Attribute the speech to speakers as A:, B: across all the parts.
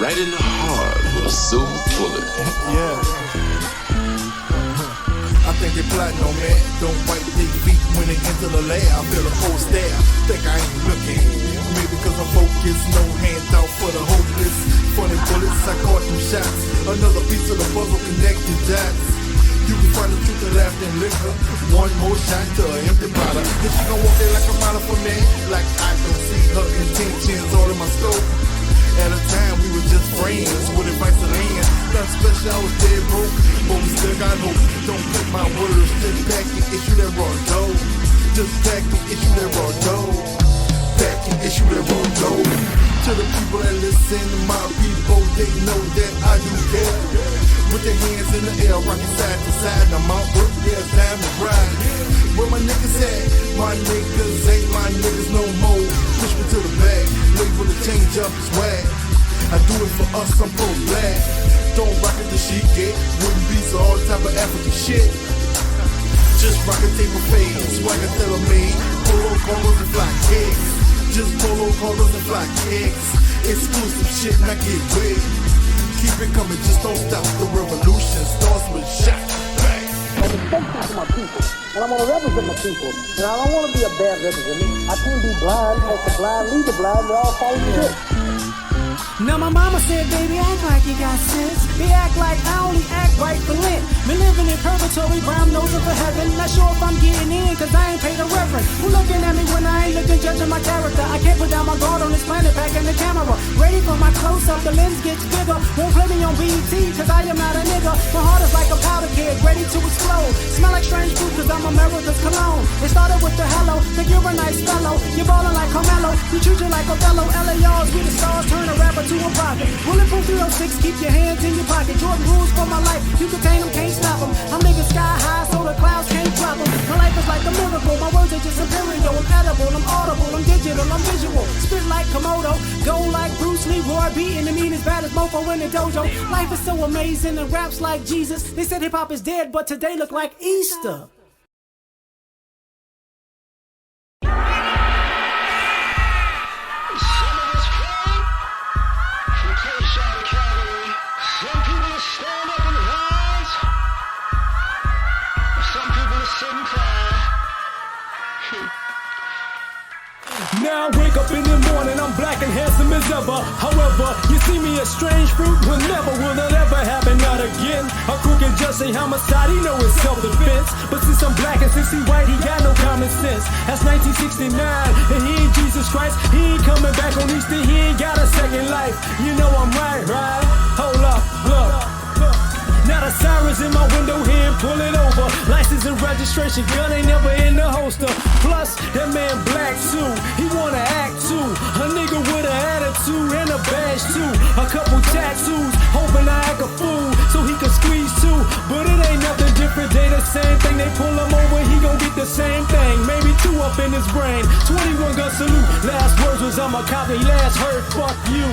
A: right in the heart with a silver bullet.
B: Yeah. I think they plotting on me. Don't wipe their feet when they enter the L.A.R. I feel a cold stare. Think I ain't looking. Maybe cause I'm focused. No handout for the hopeless. Funny bullets, I caught them shots. Another piece of the puzzle connecting dots. You can find the truth of laughter and liquor. One more shot to an empty bottle. Then she gon' walk there like a model for me. Like I don't see her intentions all in my scope. At a time we were just friends with advice to land. Nothing special, I was dead broke, but we still got hope. Don't put my words, just pack and issue that raw dough. Just pack and issue that raw dough. Pack and issue that raw dough. To the people that listen, to my people, they know that I do care. With their hands in the air, rocking side to side. Now my work, yeah, it's time to ride. Where my niggas at? My niggas ain't my niggas no more. Push me to the back, label to change up his swag. I do it for us, I'm pro-black. Don't rock it the sheet get, wooden beats or all type of African shit. Just rock a table fade, swagger till I'm made. Polo collars and fly kicks. Just polo collars and fly kicks. Exclusive shit, not get wig. Keep it coming, just don't stop. The revolution starts with shot. Bang.
C: I'm respectful to my people, and I want to represent my people. And I don't want to be a bad representative. I can't be blind, make the blind lead the blind. We all follow the shit.
D: Now my mama said, baby, act like you got sense. They act like I only act right for Lent. Been living in purgatory, brown nosing for heaven. Not sure if I'm getting in, cause I ain't paid a reverend. Who looking at me when I ain't looking, judging my character? I can't put down my guard on this planet, packing the camera. Ready for my close-up, the lens gets bigger. Won't play me on BET, cause I am not a nigga. My heart is like a powder keg, ready to explode. Smell like strange food, cause I'm America's cologne. It started with the hello, think you're a nice fellow. You're ballin' like Carmelo, we treat you like Othello. L.A.R. we the stars, turn a rapper to a prophet. Bulletproof 306, keep your hands in your pocket. Jordan rules for my life, you contain them, can't stop them. I'm living sky high so the clouds can't drop them. My life is like a miracle, my words are just imperial. I'm edible, I'm audible, I'm digital, I'm visual. Spit like Komodo, go like Bruce Lee. Roy beating the mean as bad as Mofo in the dojo. Life is so amazing and raps like Jesus. They said hip hop is dead, but today look like Easter.
E: Now I wake up in the morning, I'm black and handsome as ever. However, you see me as strange fruit, will it ever happen, not again. A crooked judge say homicide, he know it's self-defense. But since I'm black and since he white, he got no common sense. That's 1969, and he ain't Jesus Christ. He ain't coming back on Easter, he ain't got a second life. You know I'm right? Hold up, look. Now the sirens in my window here and pull it over. License and registration, gun ain't never in the holster. Plus, that man black too, he wanna act too. A nigga with an attitude and a badge too. A couple tattoos, hoping I act a fool so he can squeeze too. But it ain't nothing different, they the same thing. They pull him over, he gon' get the same thing. Maybe two up in his brain, 21 gun salute. Last words was I'm a cop, he last heard fuck you.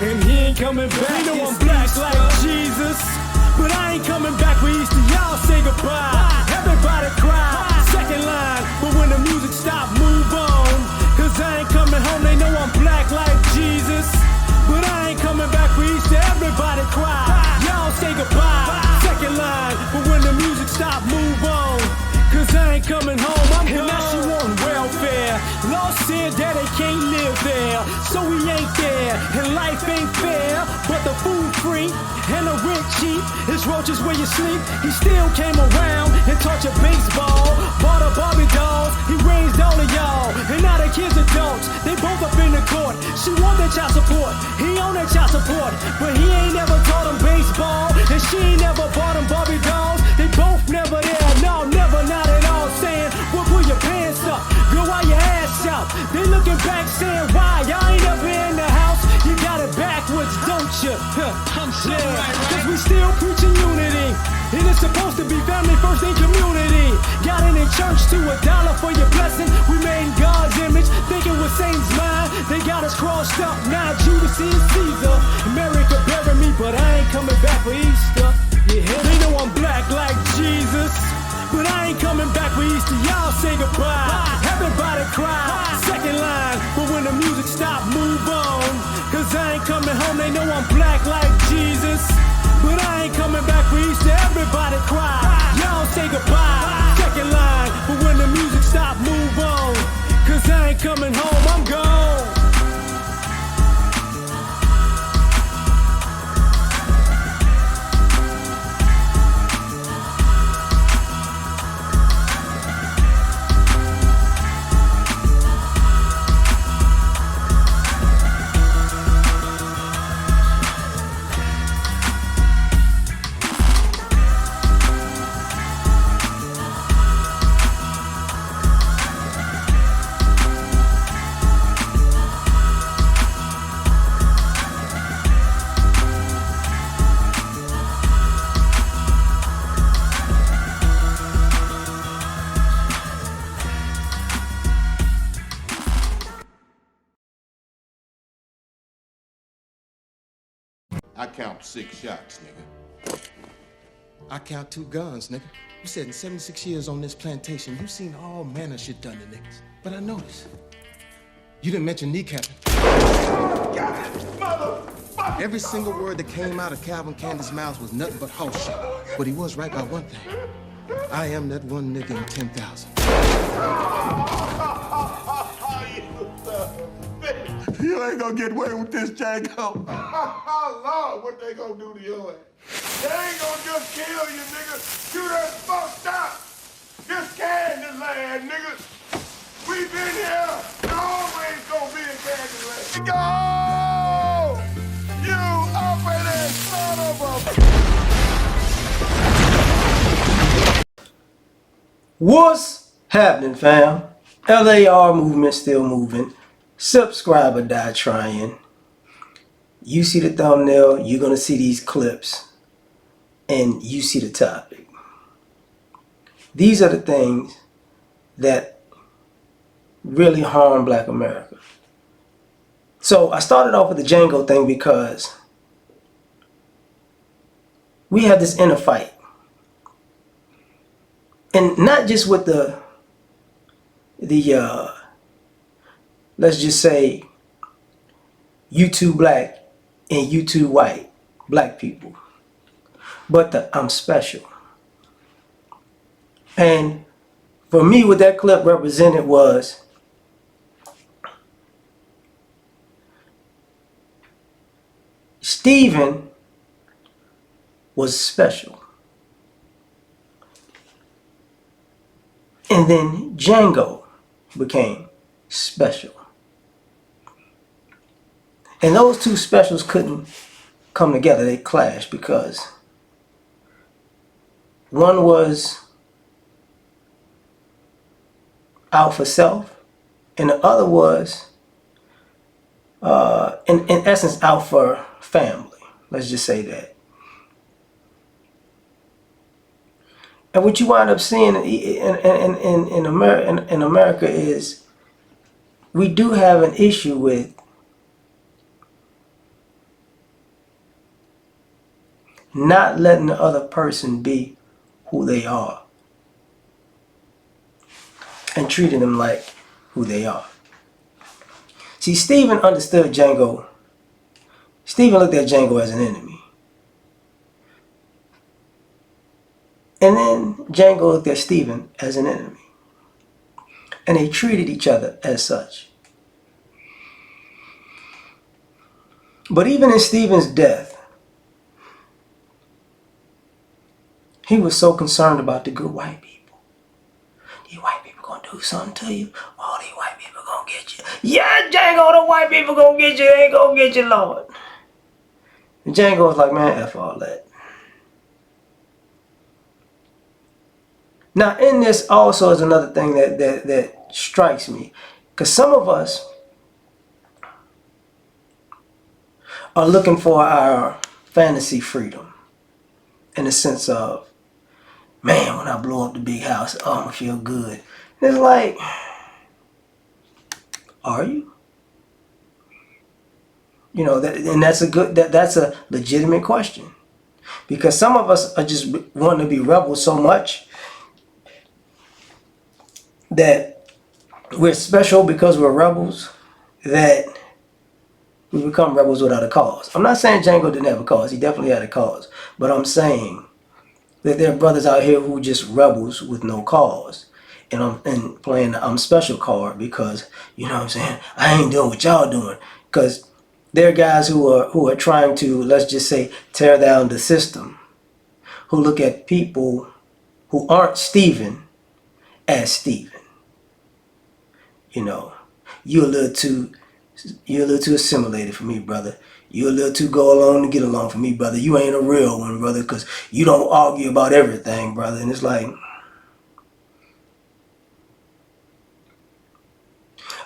E: And he ain't coming back, you know I'm black like Jesus. But I ain't coming back for Easter, y'all say goodbye. Everybody cry, second line. But when the music stop, move on. Cause I ain't coming home, they know I'm black like Jesus. But I ain't coming back for Easter, everybody cry. Y'all say goodbye, second line. But when the music stop, move on. Cause I ain't coming home, I'm gone. And now she want welfare. Law said that they can't live there, so we ain't there. And life ain't fair, but the food free and the rent cheap. It's roaches where you sleep. He still came around and taught you baseball. Bought a Barbie dolls, he raised all of y'all. And now the kids adults, they both up in the court. She want that child support, he on that child support. But he ain't never taught him baseball, and she ain't never bought him Barbie dolls. They both never there, no, never, not at all. Saying, well, pull your pants up, girl, why your ass out? They looking back saying, why, y'all ain't ever in the house? You got it backwards, don't you? Yeah, cause we still preaching unity. And it's supposed to be family first in community. Got it in church to $1 for your blessing. We made in God's image, thinking with Satan's mind. They got us crossed up, now Judas is Caesar. America bury me, but I ain't coming back for Easter. Yeah, they know I'm black like Jesus. But I ain't coming back for Easter, y'all say goodbye. Everybody cry, second line, but when the music stop, move on. Cause I ain't coming home, they know I'm black like Jesus. But I ain't coming back for Easter, everybody cry. Y'all say goodbye, second line, but when the music stop, move on. Cause I ain't coming home, I'm gone.
F: I count 6 shots, nigga.
G: I count 2 guns, nigga. You said in 76 years on this plantation, you seen all manner of shit done to niggas. But I noticed, you didn't mention kneecapping.
F: Motherfucker!
G: Every single word that came out of Calvin Candy's mouth was nothing but horse shit. But he was right about one thing. I am that one nigga in 10,000.
F: You ain't gonna get away with this, Django. Lord, what they gonna do to your ass? They ain't gonna just kill you, nigga. You done fucked up. This Candyland, nigga. We been here and always gonna be in Candyland. Go! You uppity son of a...
H: What's happening, fam? L.A.R. movement still moving. Subscribe or die trying. You see the thumbnail, you're going to see these clips, and you see the topic. These are the things that really harm Black America. So I started off with the Django thing because we have this inner fight. And not just with the let's just say you too black and you too white, black people. But the I'm special. And for me, what that clip represented was Stephen was special. And then Django became special. And those two specials couldn't come together. They clashed because one was out for self and the other was in essence out for family. Let's just say that. And what you wind up seeing in America is we do have an issue with not letting the other person be who they are and treating them like who they are. See, Stephen understood Django. Stephen looked at Django as an enemy. And then Django looked at Stephen as an enemy. And they treated each other as such. But even in Stephen's death, he was so concerned about the good white people. These white people gonna do something to you. All these white people gonna get you. Yeah, Django, the white people gonna get you. They ain't gonna get you, Lord. And Django was like, man, F all that. Now, in this also is another thing that strikes me. Because some of us are looking for our fantasy freedom. In the sense of, man, when I blow up the big house, oh, I'm going to feel good. It's like, are you? You know, and that's a legitimate question. Because some of us are just wanting to be rebels so much that we're special because we're rebels, that we become rebels without a cause. I'm not saying Django didn't have a cause. He definitely had a cause. But I'm saying that there are brothers out here who just rebels with no cause. And I'm playing the I'm special card because, you know what I'm saying, I ain't doing what y'all doing. Because there are guys who are trying to, let's just say, tear down the system, who look at people who aren't Stephen as Stephen. You know, you're a little too assimilated for me, brother. You're a little too go along to get along for me, brother. You ain't a real one, brother, because you don't argue about everything, brother. And it's like,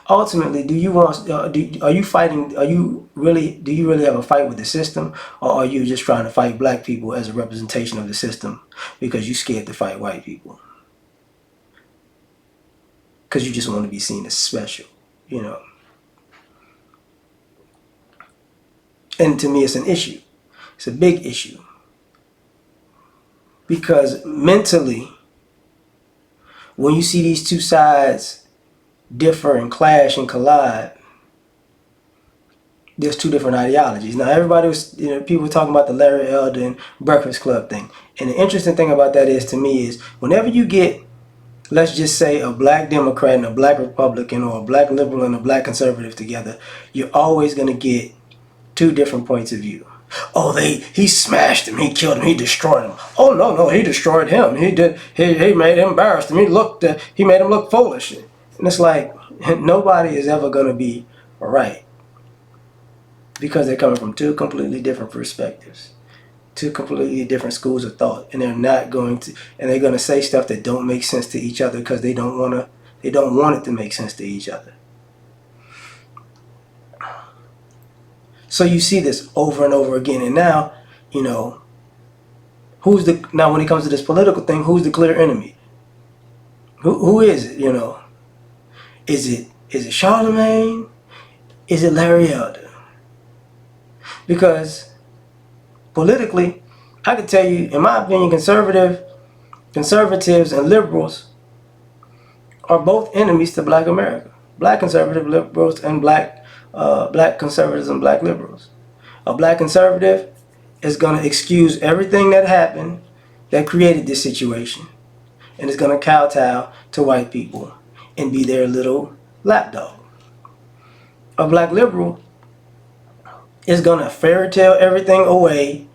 H: ultimately, do you want? Are you fighting? Do you really have a fight with the system, or are you just trying to fight black people as a representation of the system because you scared to fight white people? Because you just want to be seen as special, you know. And to me, it's an issue. It's a big issue. Because mentally, when you see these two sides differ and clash and collide, there's two different ideologies. Now, everybody was, people were talking about the Larry Elder and Breakfast Club thing. And the interesting thing about that is, to me, is whenever you get, let's just say, a black Democrat and a black Republican, or a black liberal and a black conservative together, you're always going to get two different points of view. Oh, he smashed him, he killed him, he destroyed him. Oh no, he destroyed him. He made him embarrassed him. He made him look foolish. And it's like, nobody is ever gonna be right, because they're coming from two completely different perspectives, two completely different schools of thought, and they're gonna say stuff that don't make sense to each other because they don't want it to make sense to each other. So you see this over and over again. And now, now when it comes to this political thing, who's the clear enemy? Who is it, Is it Charlemagne? Is it Larry Elder? Because politically, I can tell you, in my opinion, conservatives and liberals are both enemies to black America. Black conservative liberals and black conservatives and black liberals. A black conservative is going to excuse everything that happened that created this situation, and is going to kowtow to white people and be their little lapdog. A black liberal is going to fairy tale everything away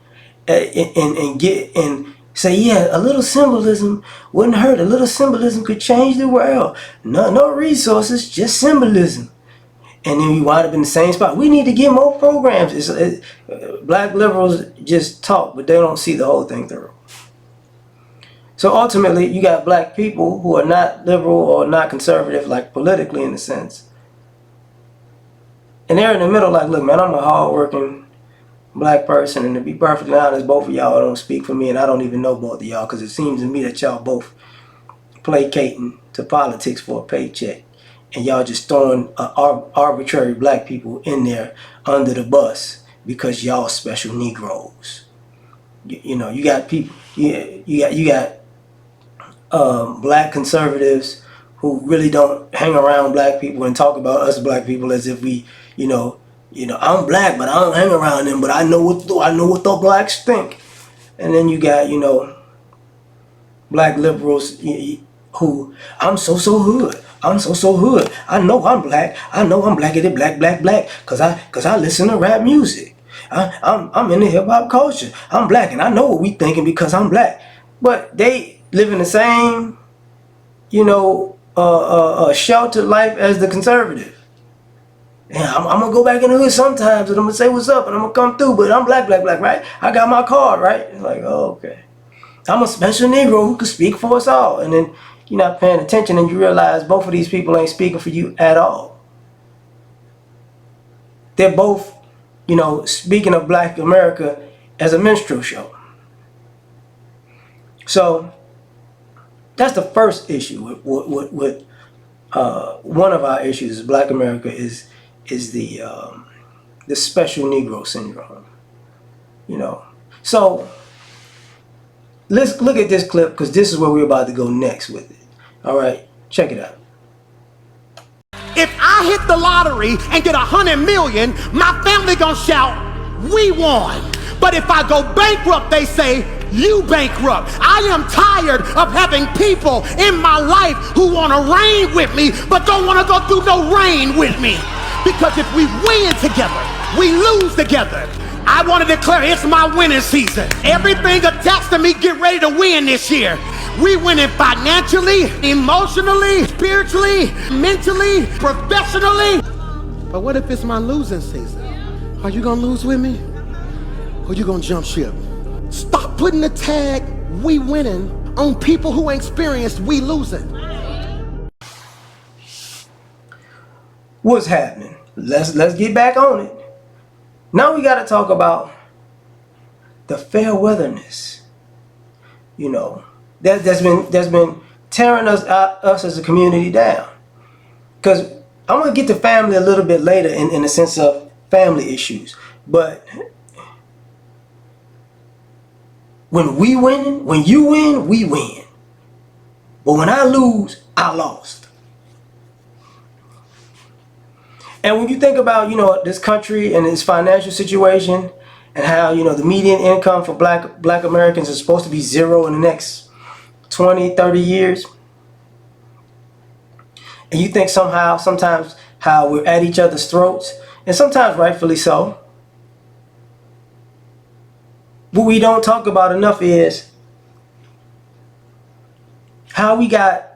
H: and say, yeah, a little symbolism wouldn't hurt. A little symbolism could change the world. No resources, just symbolism. And then we wind up in the same spot. We need to get more programs. Black liberals just talk, but they don't see the whole thing through. So ultimately, you got black people who are not liberal or not conservative, like politically in a sense. And they're in the middle like, look, man, I'm a hardworking black person, and to be perfectly honest, both of y'all don't speak for me, and I don't even know both of y'all, because it seems to me that y'all both placating to politics for a paycheck. And y'all just throwing arbitrary black people in there under the bus because y'all special Negroes. You got people. You got black conservatives who really don't hang around black people and talk about us black people as if we, I'm black, but I don't hang around them, but I know what the blacks think. And then you got, black liberals who, I'm so hood. I'm so hood. I know I'm black. I know I'm blackity black. Cause I listen to rap music. I'm in the hip hop culture. I'm black, and I know what we thinking because I'm black. But they live in the same, sheltered life as the conservative. Yeah, I'm gonna go back in the hood sometimes, and I'm gonna say what's up, and I'm gonna come through. But I'm black, right? I got my card, right? It's like, oh, okay. I'm a special Negro who can speak for us all. And then you're not paying attention, and you realize both of these people ain't speaking for you at all. They're both, speaking of black America as a minstrel show. So that's the first issue with one of our issues is black America is the special Negro syndrome. So let's look at this clip, because this is where we're about to go next with it. All right. Check it out.
I: If I hit the lottery and get 100 million, my family gonna shout, we won. But if I go bankrupt, they say, you bankrupt. I am tired of having people in my life who wanna reign with me, but don't wanna go through no rain with me. Because if we win together, we lose together. I wanna declare it's my winning season. Everything attached to me get ready to win this year. We winning financially, emotionally, spiritually, mentally, professionally. But what if it's my losing season? Are you gonna lose with me? Or you gonna jump ship? Stop putting the tag we winning on people who ain't experienced we losing.
H: What's happening? Let's get back on it. Now we gotta talk about the fair weatherness. You know, that's been tearing us as a community down. Because I'm gonna get to family a little bit later in the sense of family issues. But when we win, when you win, we win. But when I lose, I lost. And when you think about, you know, this country and its financial situation and how, you know, the median income for black Americans is supposed to be zero in the next 20, 30 years. And you think sometimes how we're at each other's throats, and sometimes rightfully so. What we don't talk about enough is how we got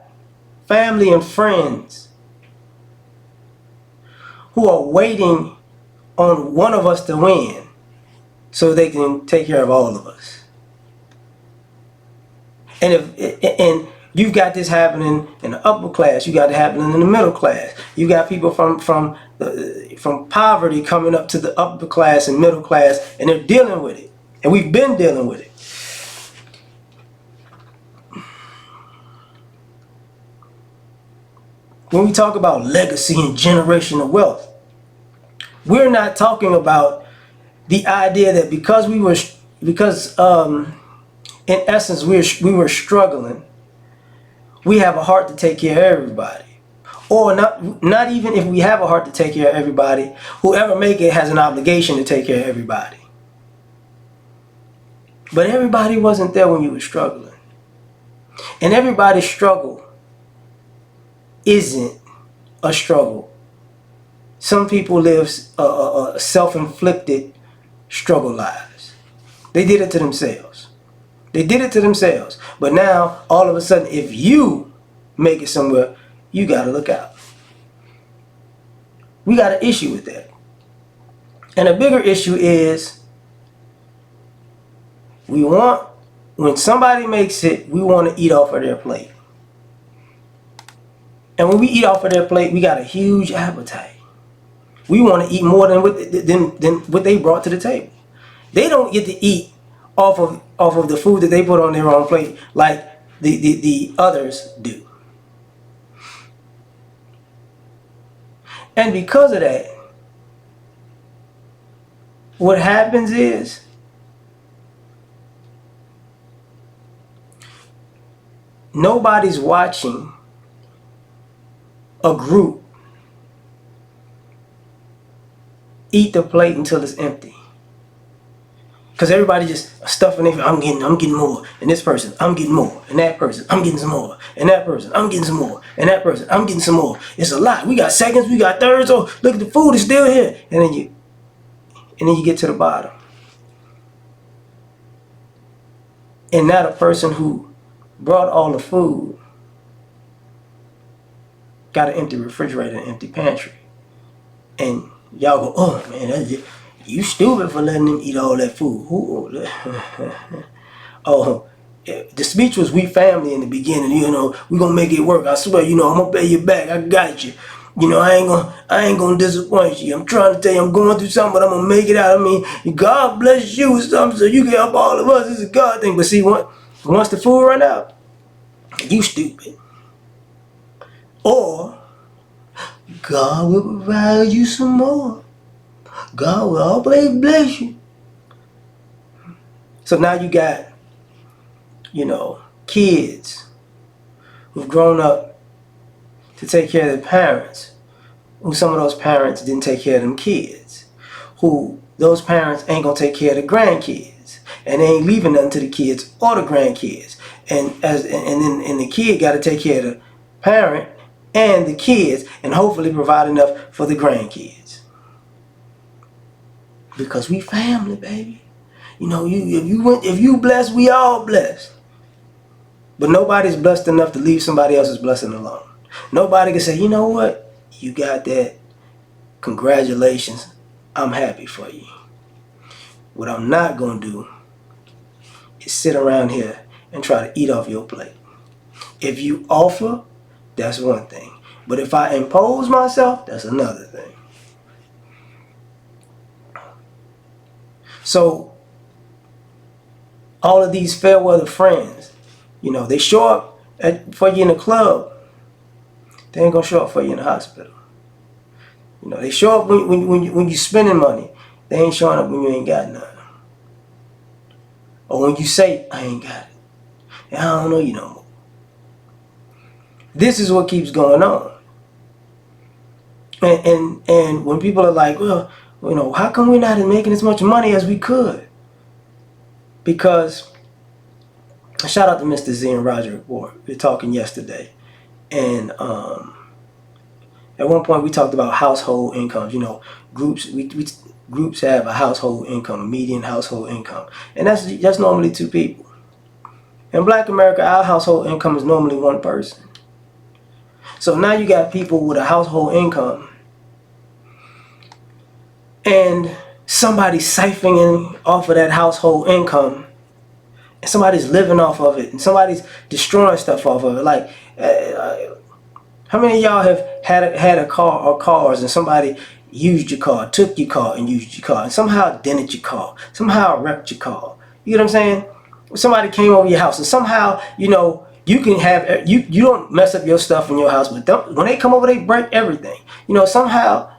H: family and friends who are waiting on one of us to win so they can take care of all of us. And you've got this happening in the upper class, you got it happening in the middle class. You got people from poverty coming up to the upper class and middle class, and they're dealing with it. And we've been dealing with it. When we talk about legacy and generational wealth, we're not talking about the idea that because in essence we were struggling, we have a heart to take care of everybody. Or not even if we have a heart to take care of everybody, whoever make it has an obligation to take care of everybody. But everybody wasn't there when you were struggling. And everybody's struggle isn't a struggle. Some people live self-inflicted struggle lives. They did it to themselves. They did it to themselves. But now, all of a sudden, if you make it somewhere, you got to look out. We got an issue with that. And a bigger issue is when somebody makes it, we want to eat off of their plate. And when we eat off of their plate, we got a huge appetite. We want to eat more than what they brought to the table. They don't get to eat off of the food that they put on their own plate like the others do. And because of that, what happens is nobody's watching a group eat the plate until it's empty. Because everybody just stuffing it. I'm getting more. And this person, I'm getting more. And that person, I'm getting some more. And that person, I'm getting some more. And that person, I'm getting some more. It's a lot. We got seconds, we got thirds. Oh, look at the food is still here. And then you get to the bottom. And now the person who brought all the food got an empty refrigerator, an empty pantry. And y'all go, oh man, you stupid for letting them eat all that food. Oh, the speech was we family in the beginning, you know, we gonna make it work. I swear, you know, I'm gonna pay you back. I got you. You know, I ain't gonna disappoint you. I'm trying to tell you I'm going through something, but I'm gonna make it out. I mean, God bless you or something so you can help all of us. It's a God thing. But see, once the food run out, you stupid. Or God will provide you some more. God will always bless you. So now you got, you know, kids who've grown up to take care of their parents, who some of those parents didn't take care of them kids, who those parents ain't gonna take care of the grandkids, and they ain't leaving nothing to the kids or the grandkids, and then the kid got to take care of the parent and the kids, and hopefully provide enough for the grandkids. Because we family, baby. You know, if you blessed, we all blessed. But nobody's blessed enough to leave somebody else's blessing alone. Nobody can say, you know what, you got that. Congratulations, I'm happy for you. What I'm not gonna do is sit around here and try to eat off your plate. If you offer, that's one thing. But if I impose myself, that's another thing. So, all of these fair weather friends, you know, they show up for you in the club. They ain't gonna show up for you in the hospital. You know, they show up when you spending money. They ain't showing up when you ain't got none. Or when you say, I ain't got it. And I don't know you no more. This is what keeps going on. And when people are like, well, you know, how come we're not making as much money as we could? Because, shout out to Mr. Z and Roger Report. We were talking yesterday. And at one point we talked about household incomes. You know, groups have a household income, a median household income. And that's normally 2 people. In Black America, our household income is normally 1 person. So now you got people with a household income and somebody's siphoning off of that household income, and somebody's living off of it, and somebody's destroying stuff off of it. Like, how many of y'all have had a car or cars and somebody used your car, took your car and used your car, and somehow dented your car, somehow wrecked your car? You know what I'm saying? Somebody came over your house and somehow, you know, you can have, you don't mess up your stuff in your house, but when they come over, they break everything. You know, somehow,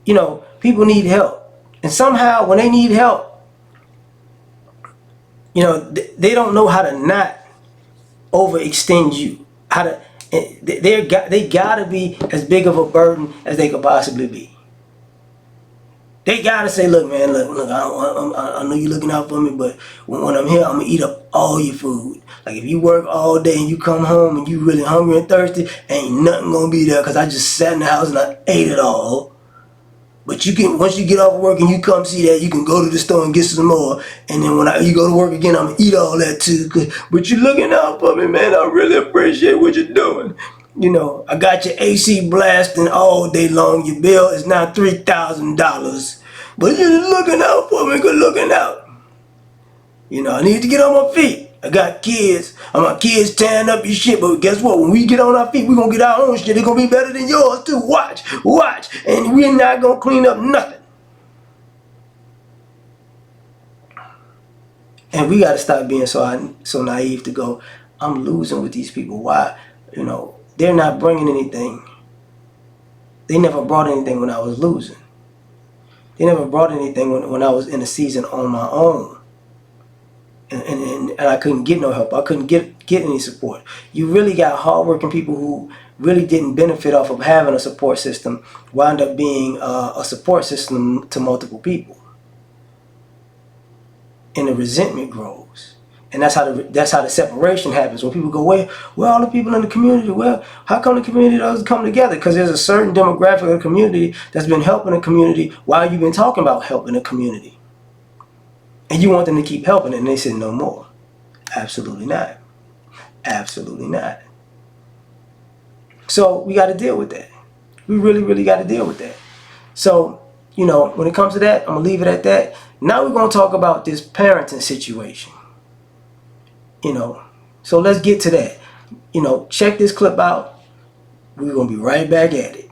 H: you know, people need help. And somehow when they need help, you know, they don't know how to not overextend you. How to, they gotta be as big of a burden as they could possibly be. They gotta say, look, man, look, I know you're looking out for me, but when I'm here, I'm gonna eat up all your food. Like, if you work all day and you come home and you really hungry and thirsty, ain't nothing gonna be there because I just sat in the house and I ate it all. But you can, once you get off work and you come see that, you can go to the store and get some more. And then when you go to work again, I'm gonna eat all that too. But you're looking out for me, man. I really appreciate what you're doing. You know, I got your AC blasting all day long. Your bill is now $3,000. But you're looking out for me, good looking out. You know, I need to get on my feet. I got kids. My kids tearing up your shit, but guess what? When we get on our feet, we're gonna get our own shit. It's gonna be better than yours too. Watch. And we're not gonna clean up nothing. And we gotta stop being so naive to go, I'm losing with these people. Why? You know, they're not bringing anything. They never brought anything when I was losing. They never brought anything when I was in a season on my own. And I couldn't get no help. I couldn't get any support. You really got hardworking people who really didn't benefit off of having a support system, wound up being a support system to multiple people. And the resentment grows. And that's how the separation happens. When people go, where all the people in the community? Well, how come the community doesn't come together? Because there's a certain demographic of the community that's been helping the community while you've been talking about helping the community. And you want them to keep helping, and they said no more. Absolutely not. Absolutely not. So we got to deal with that. We really, really got to deal with that. So, you know, when it comes to that, I'm going to leave it at that. Now we're going to talk about this parenting situation. You know, so let's get to that. You know, check this clip out. We're going to be right back at it.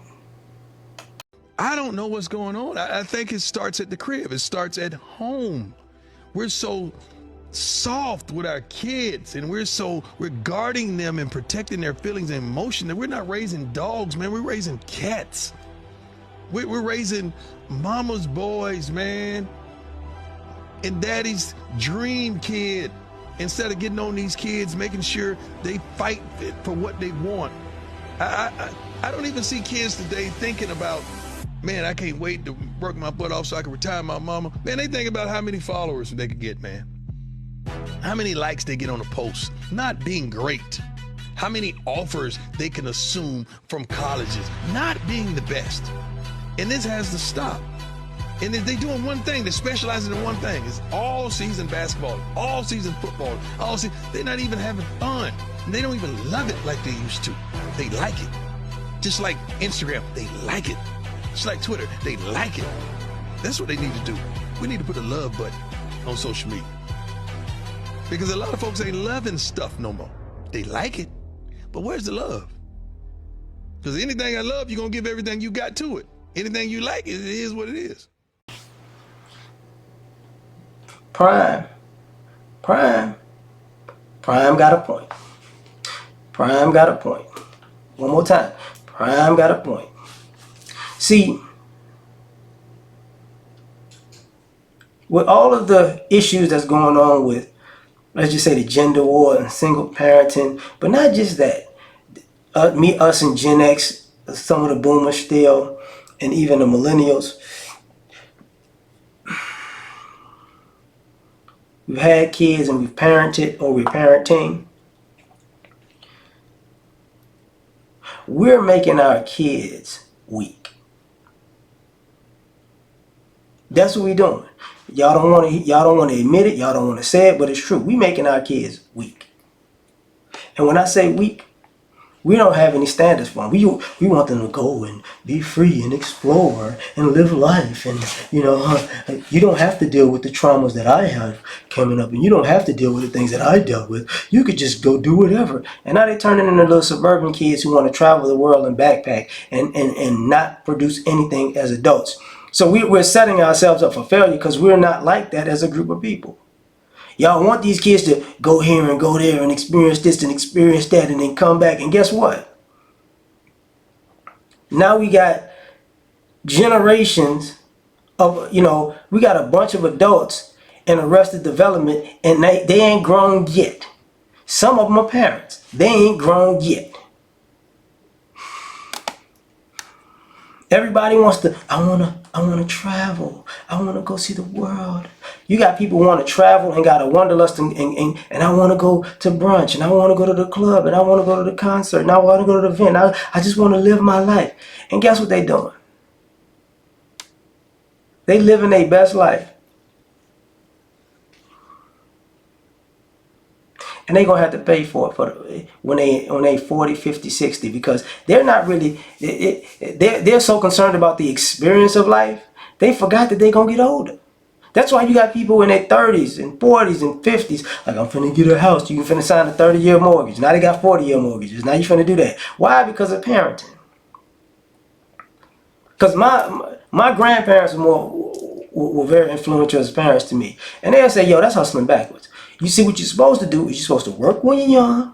J: I don't know what's going on. I think it starts at the crib. It starts at home. We're so soft with our kids, and we're guarding them and protecting their feelings and emotion. That we're not raising dogs, man. We're raising cats. We're raising mama's boys, man, and daddy's dream kid. Instead of getting on these kids, making sure they fight for what they want. I don't even see kids today thinking about, man, I can't wait to work my butt off so I can retire my mama. Man, they think about how many followers they could get, man. How many likes they get on a post. Not being great. How many offers they can assume from colleges. Not being the best. And this has to stop. And they're doing one thing. They're specializing in one thing. It's all season basketball, all season football, all season. They're not even having fun. They don't even love it like they used to. They like it. Just like Instagram, they like it. Just like Twitter, they like it. That's what they need to do. We need to put a love button on social media. Because a lot of folks ain't loving stuff no more. They like it, but where's the love? Because anything I love, you're going to give everything you got to it. Anything you like, it is what it is.
H: Prime got a point. Prime got a point. One more time. Prime got a point. See, with all of the issues that's going on with, let's just say, the gender war and single parenting, but not just that. Us and Gen X, some of the boomers still, and even the millennials. We've had kids and we've parented, or we're parenting. We're making our kids weak. That's what we're doing. Y'all don't want to admit it, y'all don't want to say it, but it's true. We're making our kids weak. And when I say weak, we don't have any standards for them. We want them to go and be free and explore and live life. And, you don't have to deal with the traumas that I have coming up. And you don't have to deal with the things that I dealt with. You could just go do whatever. And now they're turning into little suburban kids who want to travel the world and backpack and not produce anything as adults. So we're setting ourselves up for failure because we're not like that as a group of people. Y'all want these kids to go here and go there and experience this and experience that and then come back. And guess what? Now we got generations of, we got a bunch of adults in arrested development and they ain't grown yet. Some of them are parents. They ain't grown yet. Everybody wants to, I want to travel. I want to go see the world. You got people who want to travel and got a wanderlust and I want to go to brunch and I want to go to the club and I want to go to the concert and I want to go to the event. I just want to live my life. And guess what they doing? They living their best life. And they're going to have to pay for it when they 40, 50, 60 because they're not really, they're so concerned about the experience of life, they forgot that they're going to get older. That's why you got people in their 30s and 40s and 50s, like, I'm finna get a house, you finna sign a 30-year mortgage. Now they got 40-year mortgages. Now you finna do that. Why? Because of parenting. Because my grandparents were very influential as parents to me. And they'll say, yo, that's hustling backwards. You see, what you're supposed to do is you're supposed to work when you're young,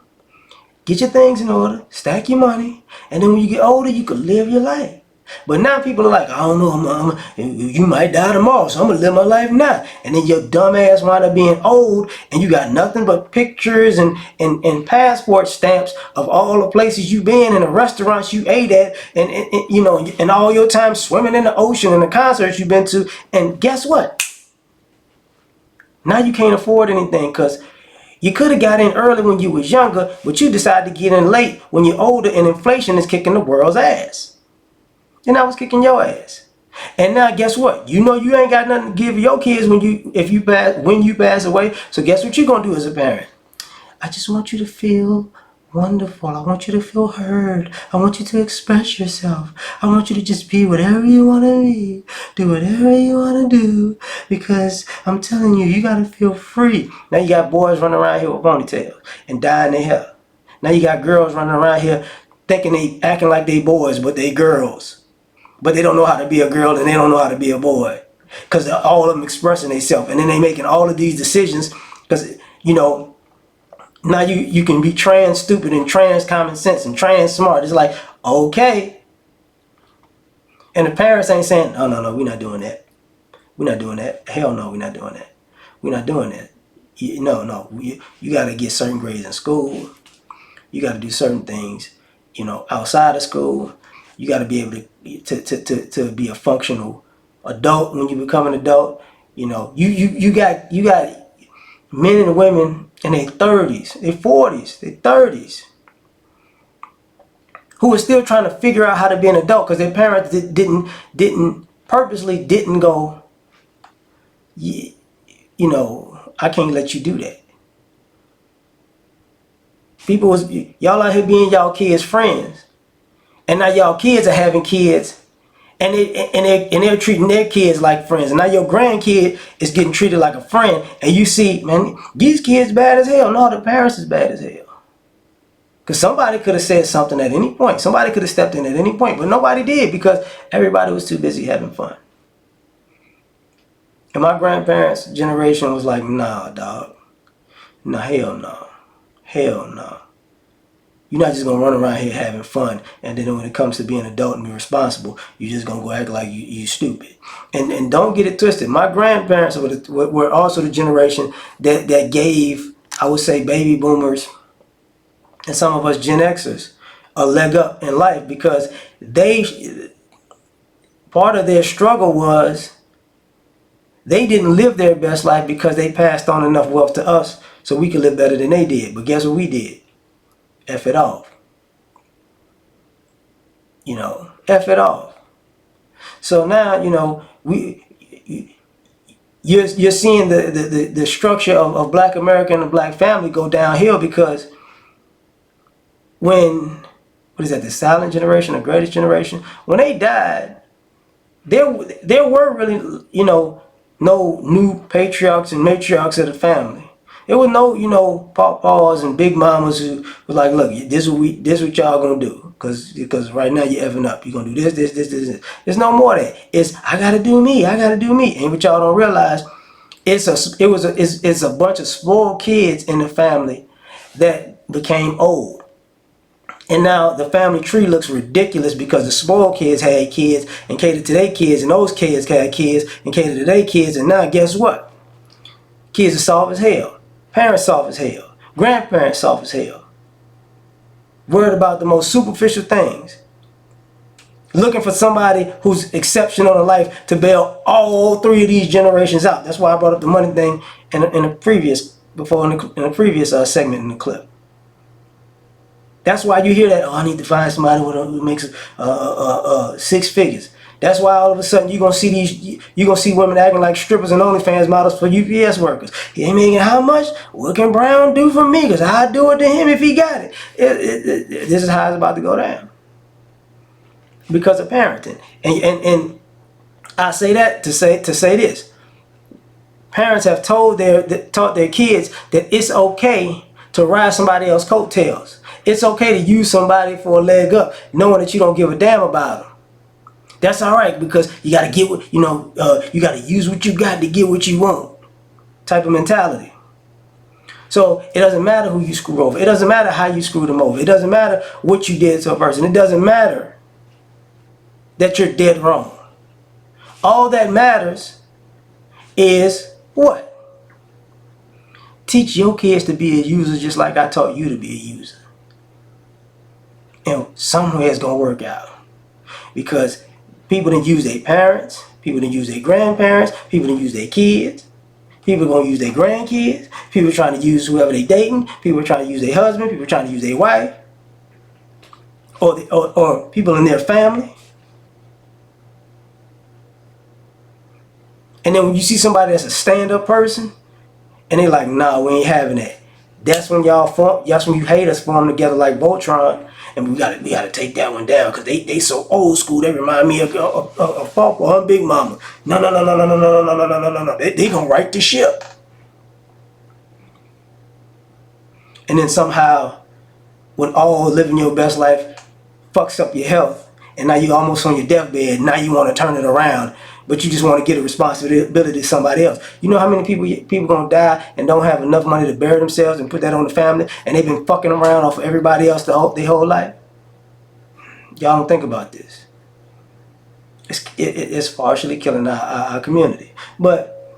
H: get your things in order, stack your money, and then when you get older, you can live your life. But now people are like, I don't know, you might die tomorrow, so I'm going to live my life now. And then your dumb ass wind up being old, and you got nothing but pictures and passport stamps of all the places you've been and the restaurants you ate at, and all your time swimming in the ocean and the concerts you've been to. And guess what? Now you can't afford anything because you could have got in early when you was younger, but you decided to get in late when you're older and inflation is kicking the world's ass. And I was kicking your ass. And now guess what? You ain't got nothing to give your kids when you pass away. So guess what you're gonna do as a parent? I just want you to feel wonderful. I want you to feel heard. I want you to express yourself. I want you to just be whatever you want to be. Do whatever you want to do. Because I'm telling you, you got to feel free. Now you got boys running around here with ponytails and dyeing their hair. Now you got girls running around here thinking they acting like they boys, but they girls. But they don't know how to be a girl and they don't know how to be a boy. Because all of them expressing themselves. And then they making all of these decisions. Because, now you can be trans stupid and trans common sense and trans smart. It's like, okay. And the parents ain't saying, no, we're not doing that. We're not doing that. Hell no, we're not doing that. We're not doing that. No. You got to get certain grades in school. You got to do certain things. You know, outside of school, you got to be able to be a functional adult when you become an adult. You know, you got men and women in their 30s, their 40s, their 30s, who are still trying to figure out how to be an adult because their parents didn't purposely didn't go, you know, I can't let you do that. People was, y'all out here being y'all kids' friends, and now y'all kids are having kids, and they're treating their kids like friends, and now your grandkid is getting treated like a friend, and you see, man, these kids bad as hell. No, the parents is bad as hell. Because somebody could have said something at any point. Somebody could have stepped in at any point, but nobody did because everybody was too busy having fun. And my grandparents' generation was like, nah, dog. Nah, hell no. Hell no. You're not just going to run around here having fun, and then when it comes to being an adult and be responsible, you're just going to go act like you stupid. And don't get it twisted. My grandparents were also the generation that gave, I would say, baby boomers and some of us Gen Xers a leg up in life because part of their struggle was they didn't live their best life because they passed on enough wealth to us so we could live better than they did. But guess what we did? F it off. You know, F it off. So now, you know, you're seeing the structure of Black America and the Black family go downhill because when, what is that, the silent generation, the greatest generation, when they died, there were really, you know, no new patriarchs and matriarchs of the family. There was no, you know, paws and big mamas who was like, look, this what y'all gonna do, because right now you're effing up. You're gonna do this. There's no more of that. It's I gotta do me. And what y'all don't realize, it's a bunch of spoiled kids in the family that became old. And now the family tree looks ridiculous because the spoiled kids had kids and catered to their kids, and those kids had kids and catered to their kids. And now guess what? Kids are soft as hell. Parents soft as hell. Grandparents soft as hell. Worried about the most superficial things. Looking for somebody who's exceptional in life to bail all three of these generations out. That's why I brought up the money thing in a previous segment in the clip. That's why you hear that, oh, I need to find somebody who makes six figures. That's why all of a sudden you're gonna see women acting like strippers and OnlyFans models for UPS workers. He ain't making how much? What can Brown do for me? Because I'd do it to him if he got it. This is how it's about to go down. Because of parenting. And I say that to say this. Parents have taught their kids that it's okay to ride somebody else's coattails. It's okay to use somebody for a leg up, knowing that you don't give a damn about them. That's all right because you got to get what, you know, you got to use what you got to get what you want type of mentality. So it doesn't matter who you screw over. It doesn't matter how you screw them over. It doesn't matter what you did to a person. It doesn't matter that you're dead wrong. All that matters is what? Teach your kids to be a user just like I taught you to be a user. And somewhere it's going to work out. Because people didn't use their parents, people didn't use their grandparents, people didn't use their kids, people are going to use their grandkids, people are trying to use whoever they dating, people are trying to use their husband, people are trying to use their wife, or people in their family. And then when you see somebody that's a stand-up person, and they're like, nah, we ain't having that. That's when you hate us form together like Voltron, and we gotta take that one down because they so old school. They remind me of Papa or Big Mama. No. They gonna right the ship. And then somehow, when all living your best life fucks up your health, and now you're almost on your deathbed, now you want to turn it around, but you just want to get a responsibility to somebody else. You know how many people gonna die and don't have enough money to bury themselves and put that on the family, and they've been fucking around off of everybody else their whole life? Y'all don't think about this. It's partially killing our community. But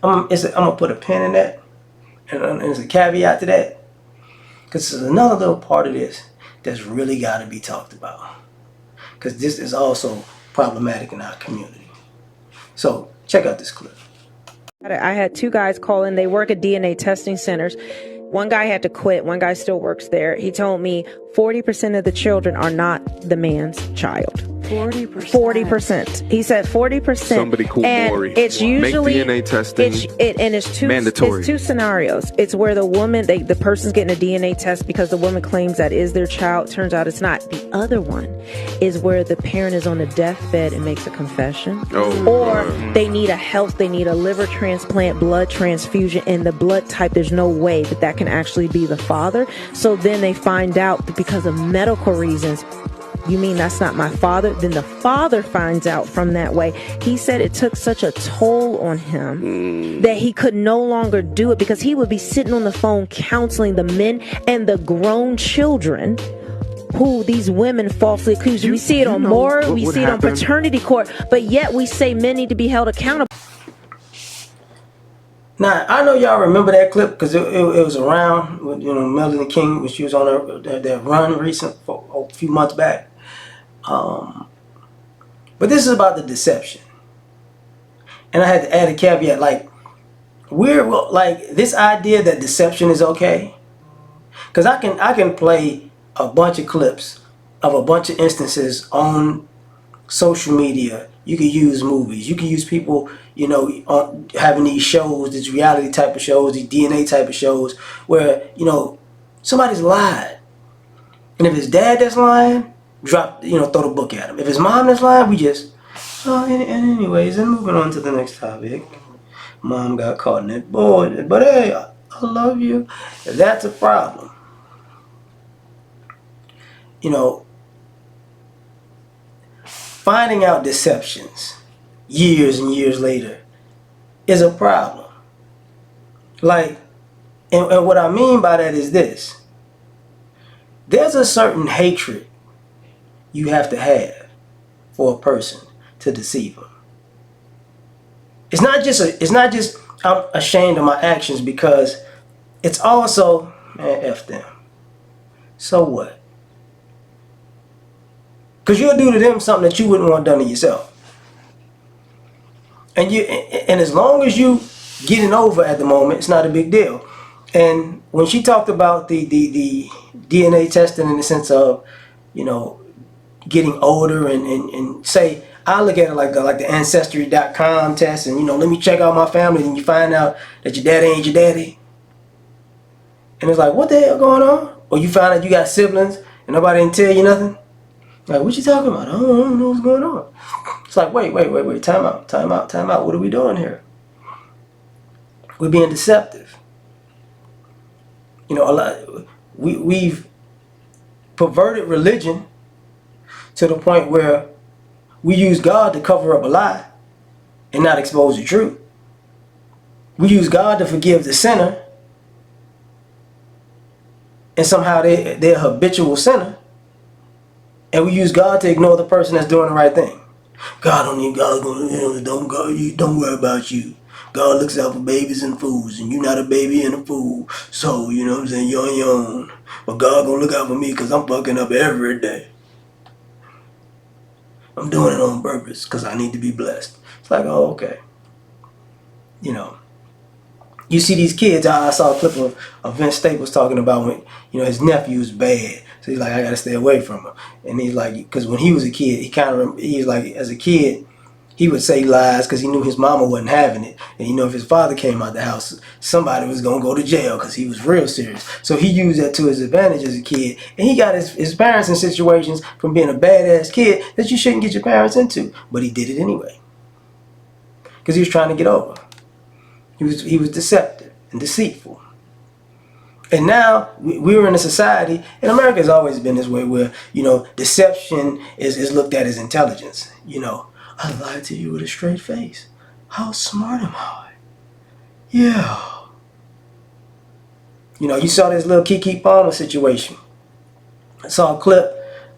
H: I'm gonna put a pin in that, and there's a caveat to that. Because there's another little part of this that's really got to be talked about. Because this is also problematic in our community. So check out this clip.
K: I had two guys call in. They work at DNA testing centers. One guy had to quit. One guy still works there. He told me 40% of the children are not the man's child. 40%. 40%. He said 40%.
L: Somebody call Maury.
K: It's usually
L: make DNA testing
K: it's
L: mandatory.
K: It's two scenarios. It's where the woman, the person's getting a DNA test because the woman claims that is their child. Turns out it's not. The other one is where the parent is on a deathbed and makes a confession, or they need a liver transplant, blood transfusion, and the blood type. There's no way that can actually be the father. So then they find out that because of medical reasons. You mean that's not my father? Then the father finds out from that way. He said it took such a toll on him that he could no longer do it because he would be sitting on the phone counseling the men and the grown children who these women falsely accuse. We see it on Maury, we see it on paternity court, but yet we say men need to be held accountable.
H: Now, I know y'all remember that clip because it was around with, Melanie King when she was on their run for a few months back. But this is about the deception. And I had to add a caveat, this idea that deception is okay. Because I can play a bunch of clips of a bunch of instances on social media. You can use movies. You can use people, having these shows, these reality type of shows, these DNA type of shows where, somebody's lied. And if his dad that's lying, throw the book at him. If his mom that's lying, we just, anyways, and moving on to the next topic. Mom got caught in that boy, but hey, I love you. That's a problem. Finding out deceptions years and years later is a problem. And what I mean by that is this. There's a certain hatred you have to have for a person to deceive them. It's not just I'm ashamed of my actions, because it's also, man, F them. So what? Because you'll do to them something that you wouldn't want done to yourself. And as long as you getting over at the moment, it's not a big deal. And when she talked about the DNA testing in the sense of, getting older and say, I look at it like the Ancestry.com test, and let me check out my family, and you find out that your daddy ain't your daddy. And it's like, what the hell going on? Or you find out you got siblings and nobody didn't tell you nothing. Like, what you talking about? I don't know what's going on. It's like, wait, time out. What are we doing here? We're being deceptive. We've perverted religion to the point where we use God to cover up a lie and not expose the truth. We use God to forgive the sinner, and somehow they're a habitual sinner. And we use God to ignore the person that's doing the right thing. God don't need God. Don't worry about you. God looks out for babies and fools, and you're not a baby and a fool. So, you know what I'm saying, you're on your own. But God gonna look out for me because I'm fucking up every day. I'm doing it on purpose because I need to be blessed. It's like, oh, okay. You see these kids. I saw a clip of Vince Staples talking about when, his nephew's bad. So he's like, I got to stay away from him. And he's like, because when he was a kid, he's like, as a kid, he would say lies because he knew his mama wasn't having it. And if his father came out the house, somebody was going to go to jail because he was real serious. So he used that to his advantage as a kid. And he got his parents in situations from being a badass kid that you shouldn't get your parents into. But he did it anyway. Because he was trying to get over. He was deceptive and deceitful. And now we're in a society, and America has always been this way, where, deception is looked at as intelligence. I lied to you with a straight face. How smart am I? Yeah. You saw this little Keke Palmer situation. I saw a clip,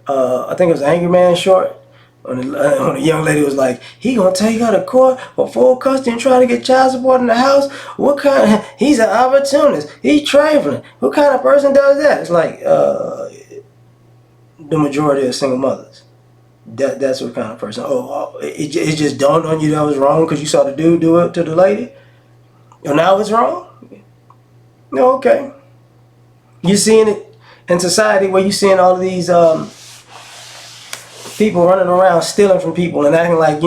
H: I think it was an Angry Man short, When the young lady was like, he gonna take her to court for full custody and try to get child support in the house? What kind he's an opportunist. He's traveling. What kind of person does that? It's like, the majority of single mothers. That's what kind of person. It just dawned on you that was wrong because you saw the dude do it to the lady? And now it's wrong? No, okay. You're seeing it in society where you're seeing all of these people running around stealing from people and acting like,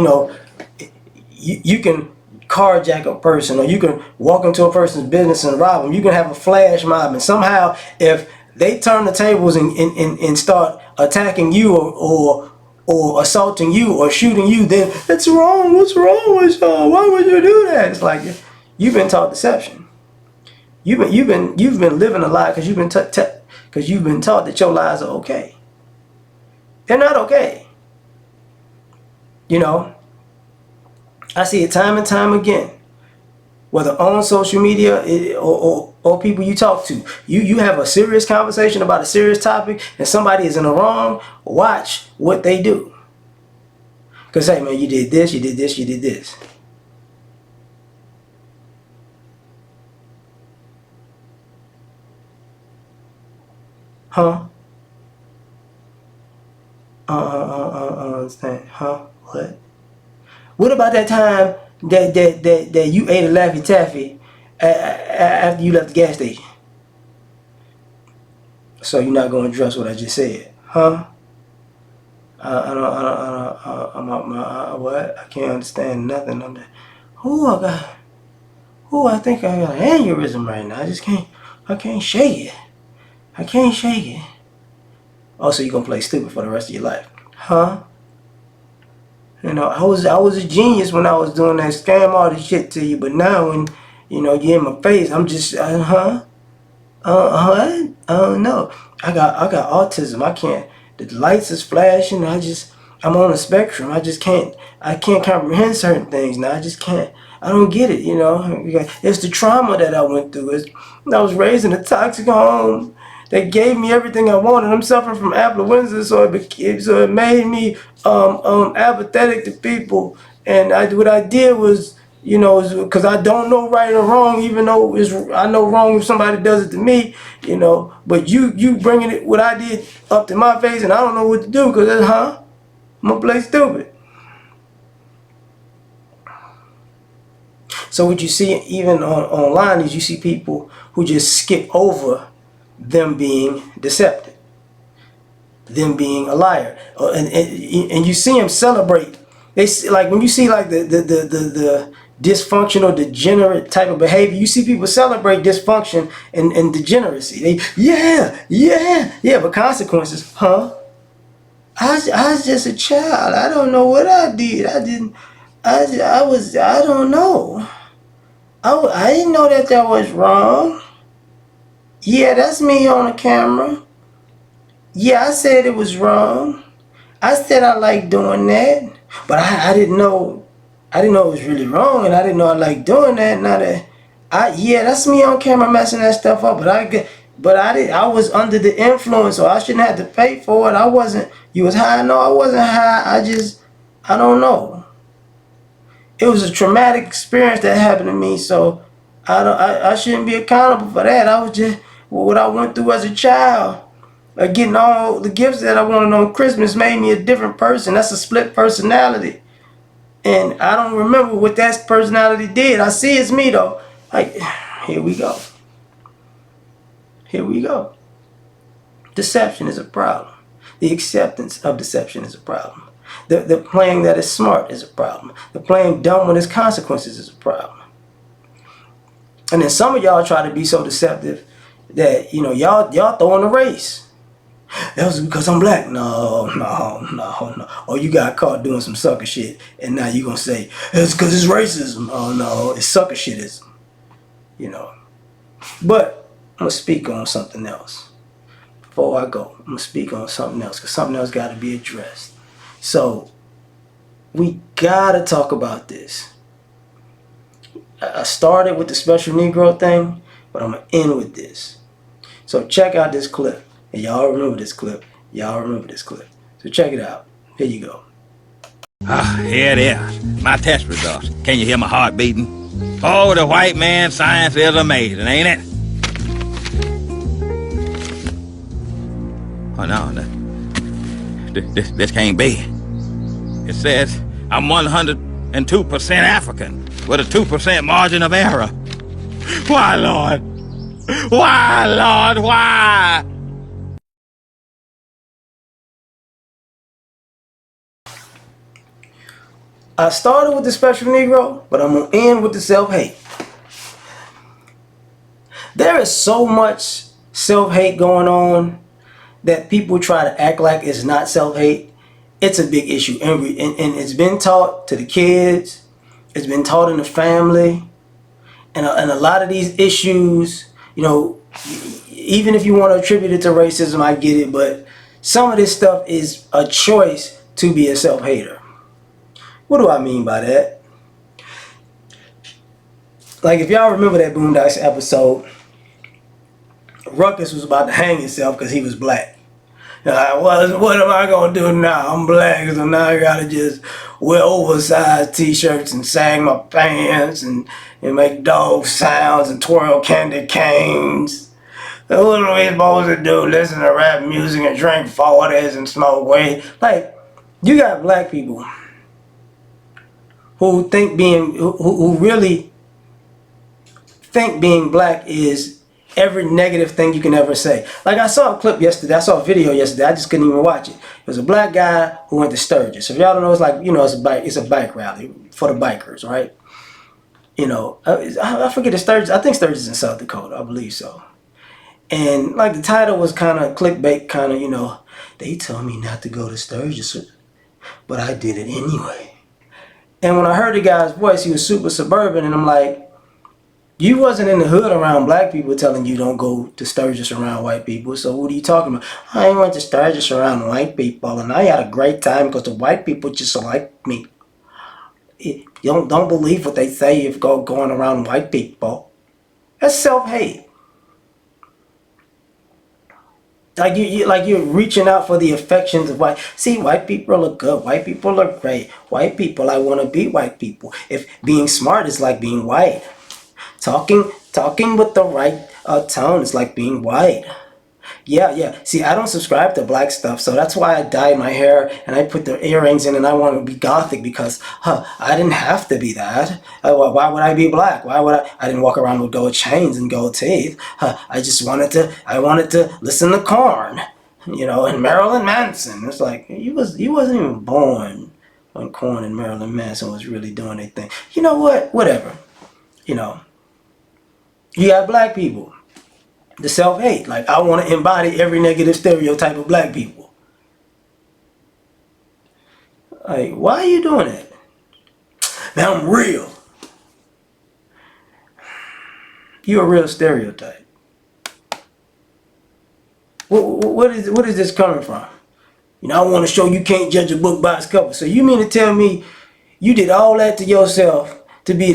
H: you can carjack a person, or you can walk into a person's business and rob them. You can have a flash mob, and somehow if they turn the tables and start attacking you or assaulting you or shooting you, then it's wrong. What's wrong with y'all? Why would you do that? It's like you've been taught deception. You've been living a lie because you've been taught that your lies are okay. They're not okay. I see it time and time again. Whether on social media or people you talk to, you have a serious conversation about a serious topic and somebody is in the wrong, watch what they do. Because, hey man, you did this, you did this, you did this. Huh? Understand? Huh? What? What about that time that you ate a Laffy Taffy after you left the gas station? So you're not going to address what I just said, huh? What? I can't understand nothing. I think I got an aneurysm right now. I can't shake it. I can't shake it. Oh, so you're going to play stupid for the rest of your life, huh? I was a genius when I was doing that scam all this shit to you, but now when, you're in my face, I'm just, no. I got autism. I can't, the lights is flashing. I'm on a spectrum. I can't comprehend certain things now. I don't get it, It's the trauma that I went through. I was raised in a toxic home. They gave me everything I wanted. I'm suffering from affluenza, so it made me apathetic to people. And what I did was, because I don't know right or wrong, even though I know wrong if somebody does it to me, But you bringing it what I did up to my face, and I don't know what to do because I'm gonna play stupid. So what you see even online is you see people who just skip over them being deceptive, them being a liar, and you see them celebrate. They like when you see like the dysfunctional, degenerate type of behavior. You see people celebrate dysfunction and degeneracy. But consequences, huh? I was just a child. I don't know what I did. I don't know. I didn't know that was wrong. Yeah, that's me on the camera. Yeah, I said it was wrong. I said I like doing that, but I didn't know. I didn't know it was really wrong, and I didn't know I liked doing that. That's me on camera messing that stuff up. I was under the influence, so I shouldn't have to pay for it. I wasn't. You was high? No, I wasn't high. I don't know. It was a traumatic experience that happened to me, so I shouldn't be accountable for that. I was just what I went through as a child. Getting all the gifts that I wanted on Christmas made me a different person. That's a split personality. And I don't remember what that personality did. I see it's me though. Like, here we go. Here we go. Deception is a problem. The acceptance of deception is a problem. The playing that is smart is a problem. The playing dumb when there's consequences is a problem. And then some of y'all try to be so deceptive that, y'all throwing a race. That was because I'm black. No. Or you got caught doing some sucker shit, and now you gonna say it's because it's racism. Oh no, it's sucker shitism. But I'm gonna speak on something else. Before I go, I'm gonna speak on something else because something else got to be addressed. So we gotta talk about this. I started with the special Negro thing, but I'm gonna end with this. So check out this clip. And y'all remember this clip. So check it out. Here you go.
M: Ah, here it is. My test results. Can you hear my heart beating? Oh, the white man's science is amazing, ain't it? Oh, no. This can't be. It says I'm 102% African with a 2% margin of error. Why, Lord? Why, Lord? Why?
H: I started with the special Negro, but I'm going to end with the self-hate. There is so much self-hate going on that people try to act like it's not self-hate. It's a big issue. And it's been taught to the kids. It's been taught in the family. And a lot of these issues, you know, even if you want to attribute it to racism, I get it. But some of this stuff is a choice to be a self-hater. What do I mean by that? Like, if y'all remember that Boondocks episode, Ruckus was about to hang himself because he was black. What am I going to do now? I'm black, so now I got to just wear oversized t-shirts and sag my pants and make dog sounds and twirl candy canes. So what are we supposed to do? Listen to rap music and drink 40s and smoke weed? Like, you got black people who think who really think being black is every negative thing you can ever say. Like, I saw a clip yesterday. I saw a video yesterday. I just couldn't even watch it. It was a black guy who went to Sturgis. So if y'all don't know, it's like, you know, it's a bike rally for the bikers, right? You know, I forget the Sturgis. I think Sturgis is in South Dakota. I believe so. And like the title was kind of clickbait, kind of, you know, they told me not to go to Sturgis, but I did it anyway. And when I heard the guy's voice, he was super suburban, and I'm like, you wasn't in the hood around black people telling you don't go to Sturgis around white people. So what are you talking about? I went to Sturgis around white people and I had a great time because the white people just like me. You don't believe what they say if going around white people. That's self-hate. Like you're reaching out for the affections of white. See, white people look good. White people look great. White people, I want to be white people. If being smart is like being white. Talking with the right tone is like being white. Yeah. See, I don't subscribe to black stuff, so that's why I dyed my hair and I put the earrings in and I want to be gothic because, I didn't have to be that. Why would I be black? Why would I? I didn't walk around with gold chains and gold teeth. I just wanted to listen to Korn, you know, and Marilyn Manson. It's like, you wasn't even born when Korn and Marilyn Manson was really doing their thing. You know what? Whatever. You know. You got black people, the self-hate. Like, I want to embody every negative stereotype of black people. Like, why are you doing that? Now I'm real. You're a real stereotype. What is this coming from? You know, I want to show you can't judge a book by its cover. So you mean to tell me you did all that to yourself to be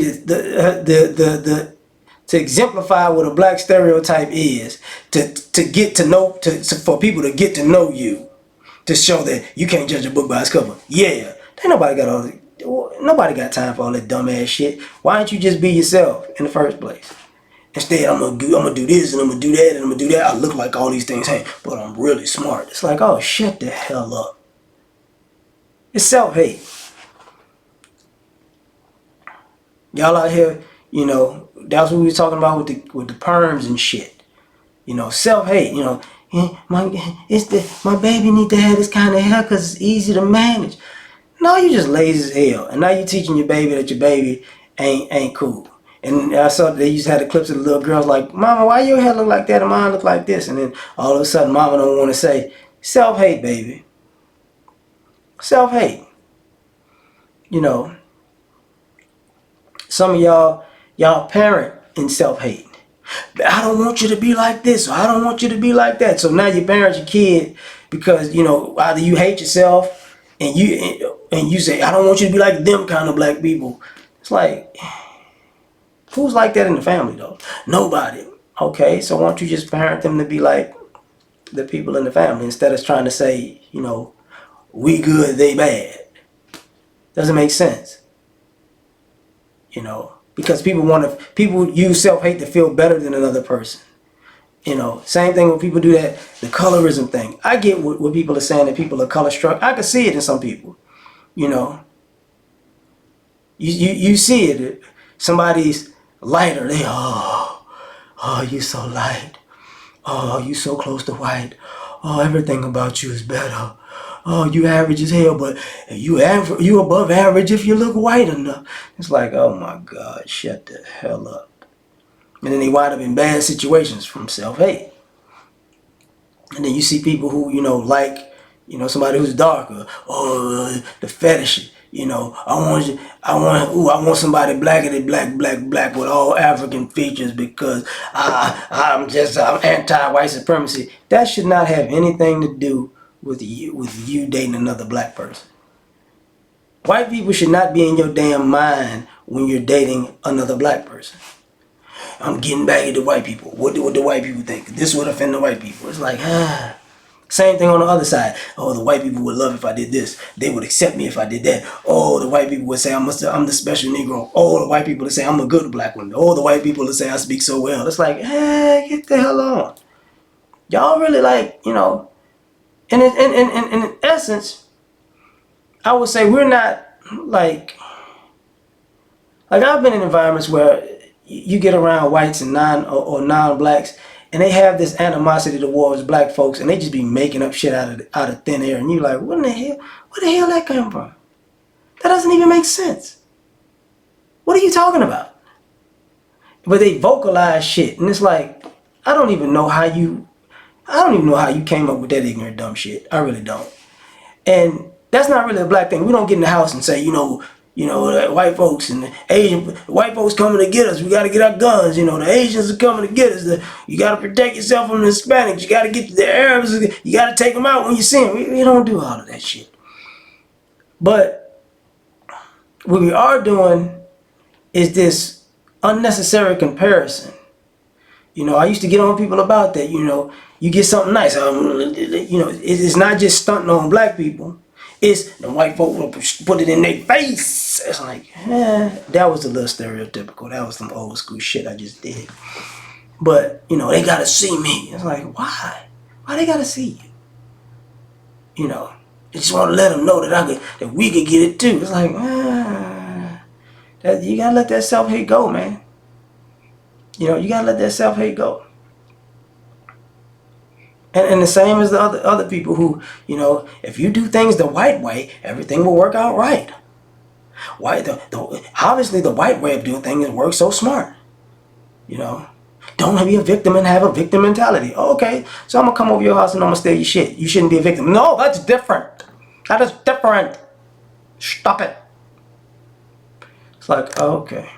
H: to exemplify what a black stereotype is, to get to know, for people to get to know you, to show that you can't judge a book by its cover. Yeah, nobody got time for all that dumbass shit. Why don't you just be yourself in the first place? Instead, I'm gonna do this and I'm gonna do that and I'm gonna do that. I look like all these things, hey, but I'm really smart. It's like, oh, shut the hell up. It's self-hate. Y'all out here, you know, that's what we were talking about with the perms and shit. You know, self-hate, you know, my baby need to have this kind of hair because it's easy to manage. No, you just lazy as hell. And now you teaching your baby that your baby ain't cool. And I saw they used to have the clips of the little girls like, Mama, why your hair look like that and mine look like this? And then all of a sudden Mama don't want to say, self-hate, baby. Self-hate. You know, some of y'all parent in self-hate. I don't want you to be like this, or I don't want you to be like that. So now you parent your kid because, you know, either you hate yourself and you say, I don't want you to be like them kind of black people. It's like, who's like that in the family though? Nobody. Okay, so why don't you just parent them to be like the people in the family instead of trying to say, you know, we good, they bad. Doesn't make sense. You know, because people use self-hate to feel better than another person. You know, same thing when people do that, the colorism thing. I get what people are saying, that people are color struck. I can see it in some people. You know, you see it. Somebody's lighter, they you so light. Oh, you so close to white. Oh, everything about you is better. Oh, you average as hell, but you above average if you look white enough. It's like, oh my God, shut the hell up. And then they wind up in bad situations from self-hate. And then you see people who, you know, like, you know, somebody who's darker, or the fetish, you know, I want somebody blacker than black with all African features because I'm anti-white supremacy. That should not have anything to do with you dating another black person. White people should not be in your damn mind when you're dating another black person. I'm getting back at the white people. What do the white people think? This would offend the white people. It's like, Same thing on the other side. Oh, the white people would love if I did this. They would accept me if I did that. Oh, the white people would say I'm the special Negro. Oh, the white people would say I'm a good black woman. Oh, the white people would say I speak so well. It's like, get the hell on. Y'all really like, you know, and in essence, I would say we're not like I've been in environments where you get around whites and non-blacks, and they have this animosity towards black folks, and they just be making up shit out of thin air, and you're like, what the hell that came from? That doesn't even make sense. What are you talking about? But they vocalize shit, and it's like, I don't even know how you came up with that ignorant dumb shit. I really don't. And that's not really a black thing. We don't get in the house and say, you know, white folks and the Asian white folks coming to get us. We got to get our guns. You know, the Asians are coming to get us. You got to protect yourself from the Hispanics. You got to get the Arabs. You got to take them out when you see them. We don't do all of that shit. But what we are doing is this unnecessary comparison. You know, I used to get on people about that. You know, you get something nice. You know, it's not just stunting on black people. It's the white folk will put it in their face. It's like, that was a little stereotypical. That was some old school shit I just did. But, you know, they gotta see me. It's like, why? Why they gotta see you? You know, they just want to let them know that we could get it too. It's like, you gotta let that self-hate go, man. You know, you gotta let that self-hate go. And the same as the other people who, you know, if you do things the white way, everything will work out right. Obviously the white way of doing things works so smart. You know, don't be a victim and have a victim mentality. Oh, okay, so I'm gonna come over your house and I'm gonna steal your shit. You shouldn't be a victim. No, that's different. That is different. Stop it. It's like, okay.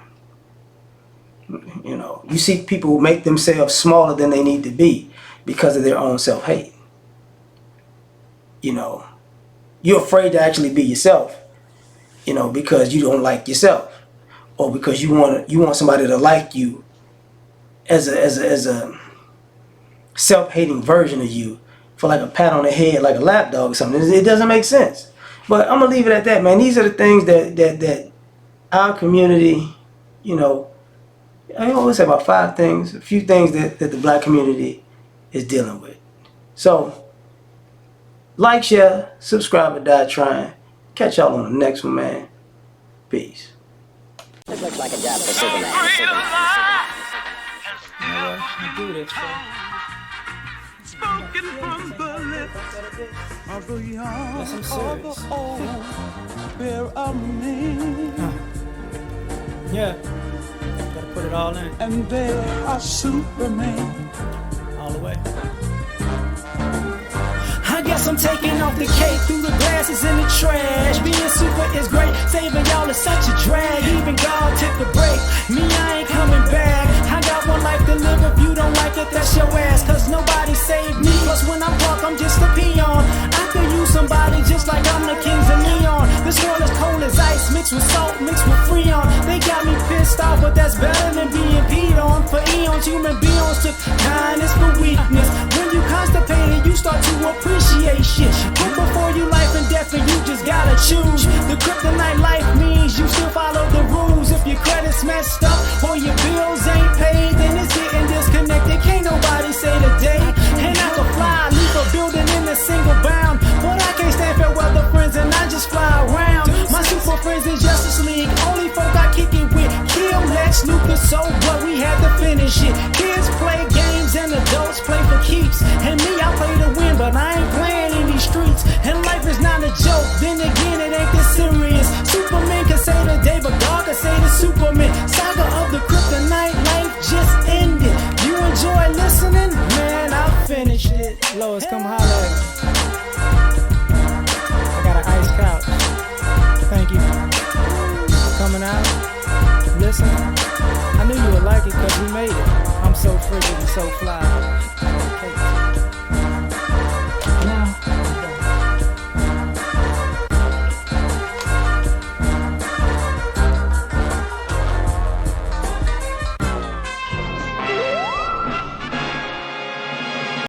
H: You know, you see people who make themselves smaller than they need to be because of their own self-hate. You know, you're afraid to actually be yourself, you know, because you don't like yourself, or because you want somebody to like you as a self-hating version of you, for like a pat on the head, like a lapdog or something. It doesn't make sense. But I'm gonna leave it at that, man. These are the things that our community, you know, I always say about 5 things, a few things that the black community is dealing with. So, like, share, subscribe, or die trying. Catch y'all on the next one, man. Peace.
C: It looks like a job for Superman.
D: Do this,
N: Spoken from the lips of the young,
D: yes, I'm serious.
N: of the old, bear of me.
D: Yeah, gotta put it all in.
N: And they are Superman.
D: All the way. I guess I'm taking off the cake through the glasses in the trash. Being super is great, saving y'all is such a drag. Even God took a break, me I ain't coming back. I got one life to live, if you don't like it, that's your ass. Cause nobody saved me, plus when I walk I'm just a peon. I could use somebody just like I'm the kings of neon. This world is cold as ice, mixed with salt, mixed with freon. They got me pissed off, but that's better than being peed on. For eons, human beings took kindness for weakness. When you constipated, you start to appreciate shit. Put before you life and death, and you just gotta choose. The kryptonite life fellas, come holler at me. I got an ice couch. Thank you for coming out, listening. I knew you would like it because we made it. I'm so frigid and so fly.